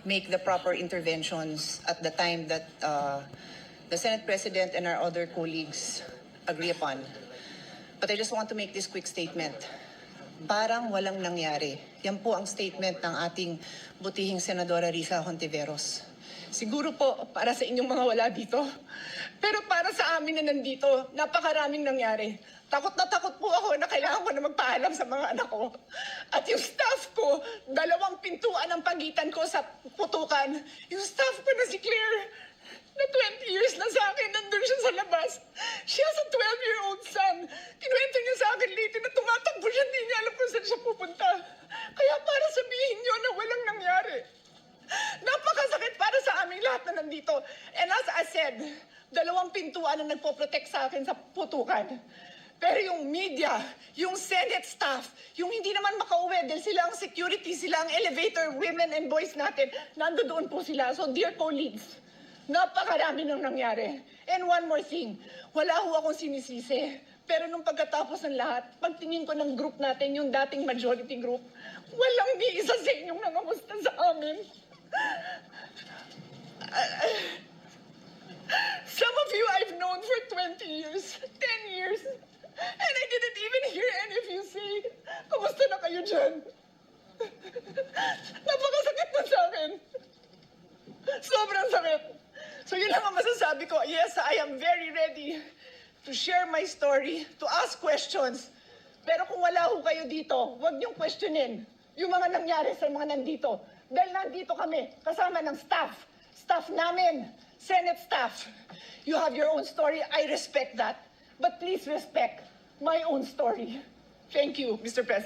make the proper interventions at the time that the Senate President and our other colleagues agree upon. But I just want to make this quick statement. Parang walang nangyari. Yan po ang statement ng ating butihing Senadora Risa Hontiveros. Siguro po para sa inyong mga wala dito. Pero para sa amin na nandito, napakaraming nangyari. Takot na takot po ako na kailangan ko na magpaalam sa mga anak ko. At yung staff ko, 2 pintuan ang pagitan ko sa putukan. Yung staff ko na si Claire, na 20 years na sa akin, nandun siya sa labas. She has a 12-year-old son. Kinuwento niya sa akin late na tumatakbo siya, hindi niya alam kung saan siya pupunta. Kaya para sabihin niyo na walang nangyari. Napakasakit para sa aming lahat na nandito. And as I said, 2 pintuan ang nagpo-protect sa akin sa putukan. Pero yung media, yung Senate staff, yung hindi naman makauwi dahil sila ang security, sila ang elevator, women and boys natin, nandoon po sila. So dear colleagues, napakarami nang nangyari. And one more thing, wala ho akong sinisisi. Pero nung pagkatapos ng lahat, pagtingin ko ng group natin, yung dating majority group, walang ni isa sa inyong nangamusta sa amin. Some of you I've known for 20 years, 10 years, and I didn't even hear any of you say, kumusta na kayo dyan? Napakasakit na sa akin. Sobrang sakit. So yun lang ang masasabi ko. Yes, I am very ready to share my story, to ask questions. Pero kung wala ho kayo dito, huwag niyong questionin yung mga nangyari sa mga nandito. Dahil nandito kami, kasama ng staff. Staff namin, Senate staff. You have your own story, I respect that. But please respect my own story. Thank you, Mr. President.